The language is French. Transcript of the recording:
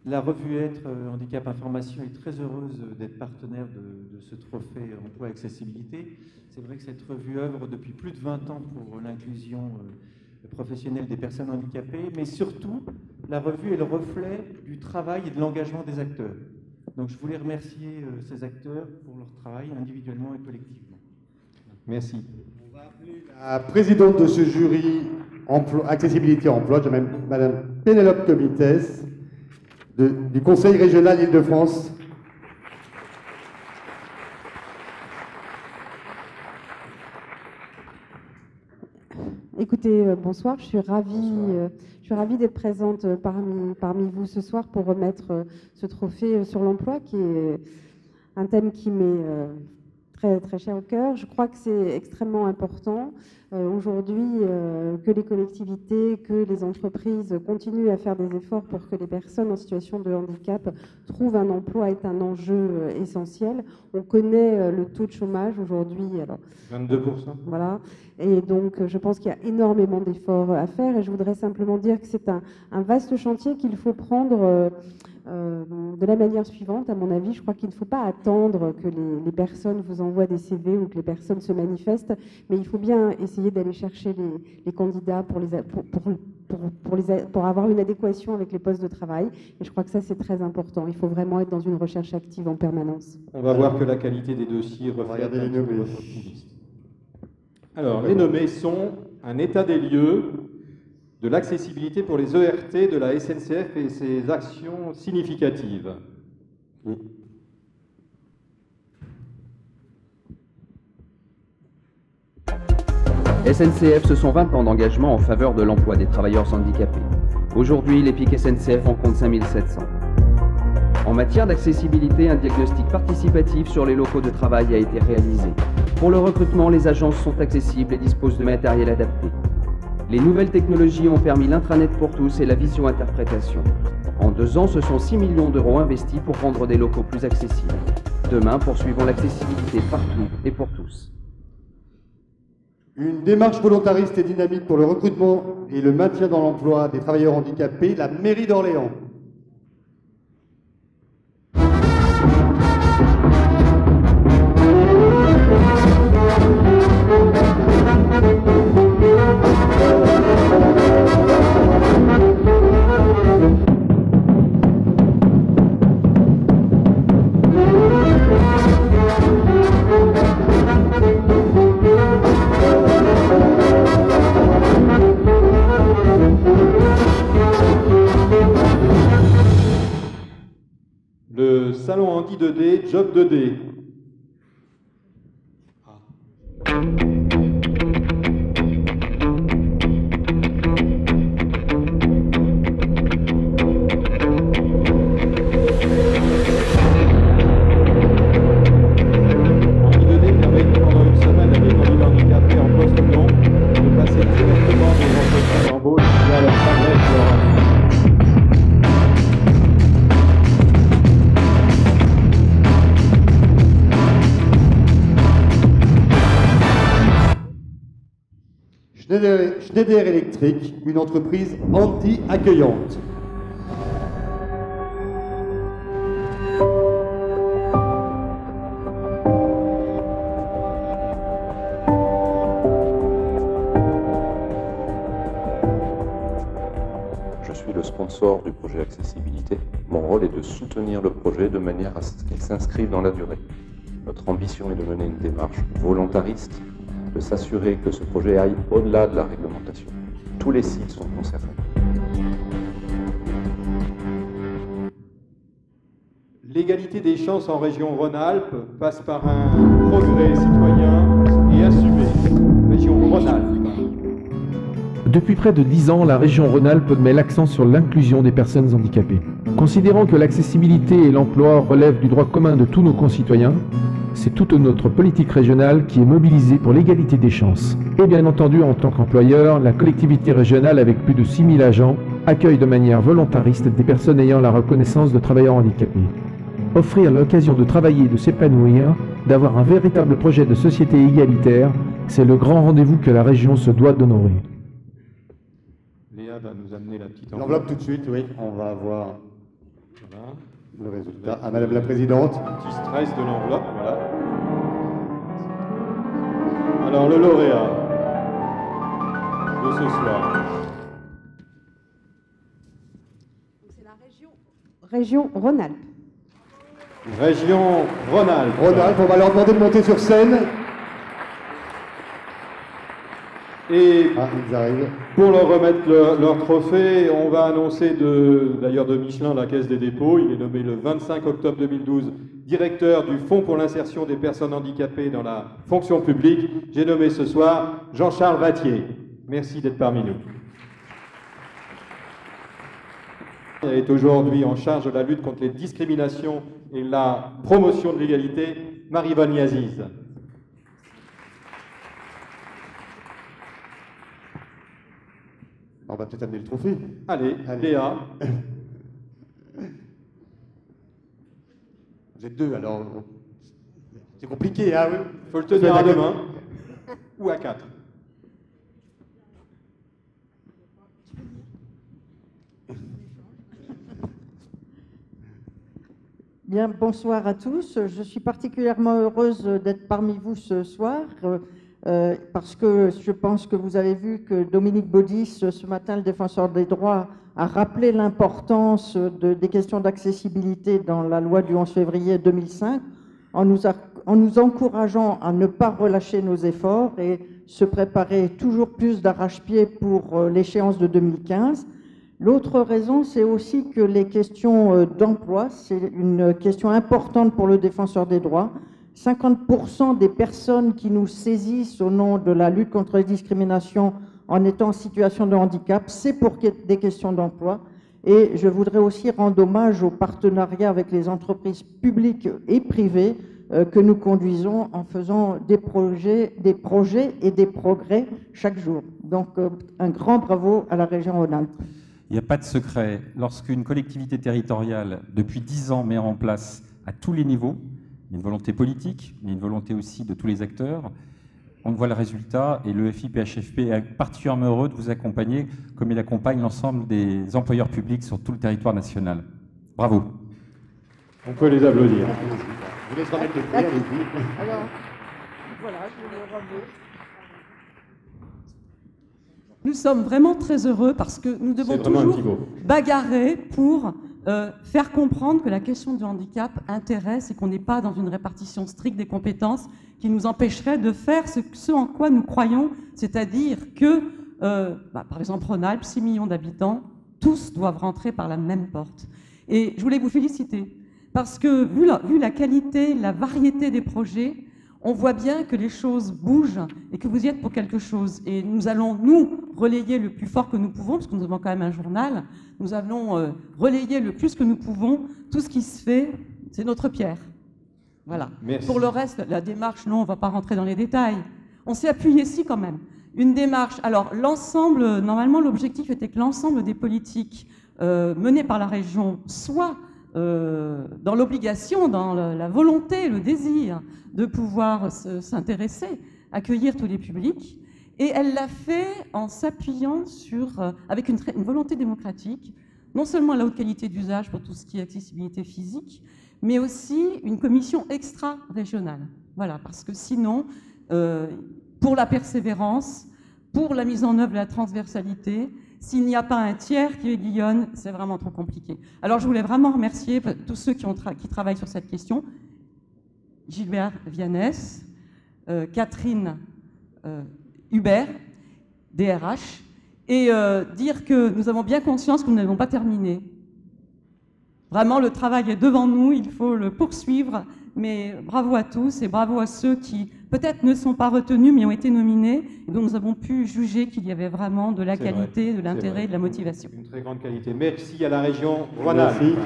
La revue Être Handicap Information est très heureuse d'être partenaire de ce trophée Emploi et Accessibilité. C'est vrai que cette revue œuvre depuis plus de 20 ans pour l'inclusion professionnelle des personnes handicapées, mais surtout, la revue est le reflet du travail et de l'engagement des acteurs. Donc je voulais remercier ces acteurs pour leur travail individuellement et collectivement. Merci. On va appeler la présidente de ce jury Accessibilité Emploi, Madame Pénélope Comites, du Conseil régional Île-de-France. Écoutez, bonsoir, je suis ravie d'être présente parmi vous ce soir pour remettre ce trophée sur l'emploi, qui est un thème qui m'est très, très cher au cœur. Je crois que c'est extrêmement important aujourd'hui que les collectivités, que les entreprises continuent à faire des efforts pour que les personnes en situation de handicap trouvent un emploi est un enjeu essentiel. On connaît le taux de chômage aujourd'hui. 22%. Voilà. Et donc, je pense qu'il y a énormément d'efforts à faire. Et je voudrais simplement dire que c'est un vaste chantier qu'il faut prendre de la manière suivante, à mon avis. Je crois qu'il ne faut pas attendre que les personnes vous envoient des CV ou que les personnes se manifestent, mais il faut bien essayer d'aller chercher les candidats pour avoir une adéquation avec les postes de travail. Et je crois que ça, c'est très important. Il faut vraiment être dans une recherche active en permanence. On va voir que la qualité des dossiers reflète les nommés. votre liste. Alors, les nommés sont un état des lieux de l'accessibilité pour les ERT de la SNCF et ses actions significatives. SNCF, ce sont 20 ans d'engagement en faveur de l'emploi des travailleurs handicapés. Aujourd'hui, l'EPIC SNCF en compte 5700. En matière d'accessibilité, un diagnostic participatif sur les locaux de travail a été réalisé. Pour le recrutement, les agences sont accessibles et disposent de matériel adapté. Les nouvelles technologies ont permis l'intranet pour tous et la visio-interprétation. En 2 ans, ce sont 6 millions d'euros investis pour rendre des locaux plus accessibles. Demain, poursuivons l'accessibilité partout et pour tous. Une démarche volontariste et dynamique pour le recrutement et le maintien dans l'emploi des travailleurs handicapés, la mairie d'Orléans. Le salon Andy 2D, Job 2D. Schneider Electric, une entreprise anti-accueillante. Je suis le sponsor du projet Accessibilité. Mon rôle est de soutenir le projet de manière à ce qu'il s'inscrive dans la durée. Notre ambition est de mener une démarche volontariste, de s'assurer que ce projet aille au-delà de la réglementation. Tous les sites sont concernés. L'égalité des chances en région Rhône-Alpes passe par un progrès citoyen et assumé. Région Rhône-Alpes. Depuis près de 10 ans, la région Rhône-Alpes met l'accent sur l'inclusion des personnes handicapées. Considérant que l'accessibilité et l'emploi relèvent du droit commun de tous nos concitoyens, c'est toute notre politique régionale qui est mobilisée pour l'égalité des chances. Et bien entendu, en tant qu'employeur, la collectivité régionale, avec plus de 6000 agents, accueille de manière volontariste des personnes ayant la reconnaissance de travailleurs handicapés. Offrir l'occasion de travailler et de s'épanouir, d'avoir un véritable projet de société égalitaire, c'est le grand rendez-vous que la région se doit d'honorer. Léa va nous amener la petite enveloppe. L'enveloppe tout de suite, oui. On va avoir Voilà. Le résultat. À Madame la Présidente. Petit stress de l'enveloppe, voilà. Alors, le lauréat de ce soir. C'est la région Rhône-Alpes. Région Rhône-Alpes. Rhône-Alpes, on va leur demander de monter sur scène. Et ils arrivent. pour leur remettre leur trophée, on va annoncer d'ailleurs de Michelin la Caisse des dépôts. Il est nommé le 25 octobre 2012 directeur du Fonds pour l'insertion des personnes handicapées dans la fonction publique. J'ai nommé ce soir Jean-Charles Vattier. Merci d'être parmi nous. Elle est aujourd'hui en charge de la lutte contre les discriminations et la promotion de l'égalité, Marie-Vonne Yaziz. On va peut-être amener le trophée. Allez, Léa. Vous êtes deux, alors c'est compliqué, hein, oui. Il faut le tenir à deux mains ou à quatre. Bien, bonsoir à tous. Je suis particulièrement heureuse d'être parmi vous ce soir parce que je pense que vous avez vu que Dominique Baudis, ce matin, le défenseur des droits, a rappelé l'importance des questions d'accessibilité dans la loi du 11 février 2005 en nous encourageant à ne pas relâcher nos efforts et se préparer toujours plus d'arrache-pied pour l'échéance de 2015. L'autre raison, c'est aussi que les questions d'emploi, c'est une question importante pour le défenseur des droits. 50% des personnes qui nous saisissent au nom de la lutte contre les discriminations en étant en situation de handicap, c'est pour des questions d'emploi. Et je voudrais aussi rendre hommage au partenariat avec les entreprises publiques et privées que nous conduisons en faisant des projets et des progrès chaque jour. Donc un grand bravo à la région Rhône-Alpes. Il n'y a pas de secret. Lorsqu'une collectivité territoriale, depuis 10 ans, met en place à tous les niveaux, il y a une volonté politique, mais une volonté aussi de tous les acteurs, on voit le résultat et le FIPHFP est particulièrement heureux de vous accompagner comme il accompagne l'ensemble des employeurs publics sur tout le territoire national. Bravo. On peut les applaudir. Je vous laisse remettre le prix, allez-y. Alors, voilà, je vous le bravo. Nous sommes vraiment très heureux parce que nous devons toujours bagarrer pour faire comprendre que la question du handicap intéresse et qu'on n'est pas dans une répartition stricte des compétences qui nous empêcherait de faire ce en quoi nous croyons, c'est-à-dire que, par exemple, Rhône-Alpes, 6 millions d'habitants, tous doivent rentrer par la même porte. Et je voulais vous féliciter parce que, vu la qualité, la variété des projets, on voit bien que les choses bougent et que vous y êtes pour quelque chose. Et nous allons, nous, relayer le plus fort que nous pouvons, parce que nous avons quand même un journal, nous allons relayer le plus que nous pouvons tout ce qui se fait, c'est notre pierre. Voilà. Merci. Pour le reste, la démarche, non, on ne va pas rentrer dans les détails. On s'est appuyé ici quand même. Une démarche, alors l'ensemble, normalement l'objectif était que l'ensemble des politiques menées par la région soient dans l'obligation, dans la volonté, le désir de pouvoir s'intéresser, accueillir tous les publics. Et elle l'a fait en s'appuyant avec une volonté démocratique, non seulement la haute qualité d'usage pour tout ce qui est accessibilité physique, mais aussi une commission extra-régionale. Voilà, parce que sinon, pour la persévérance, pour la mise en œuvre de la transversalité, s'il n'y a pas un tiers qui aiguillonne, c'est vraiment trop compliqué. Alors je voulais vraiment remercier tous ceux qui travaillent sur cette question. Gilbert Vianès, Catherine Hubert, DRH, et dire que nous avons bien conscience que nous n'avons pas terminé. Vraiment, le travail est devant nous, il faut le poursuivre, mais bravo à tous et bravo à ceux qui peut-être ne sont pas retenus mais ont été nominés et dont nous avons pu juger qu'il y avait vraiment de la qualité, de l'intérêt et de la motivation. Une très grande qualité. Merci à la région Rhône-Alpes.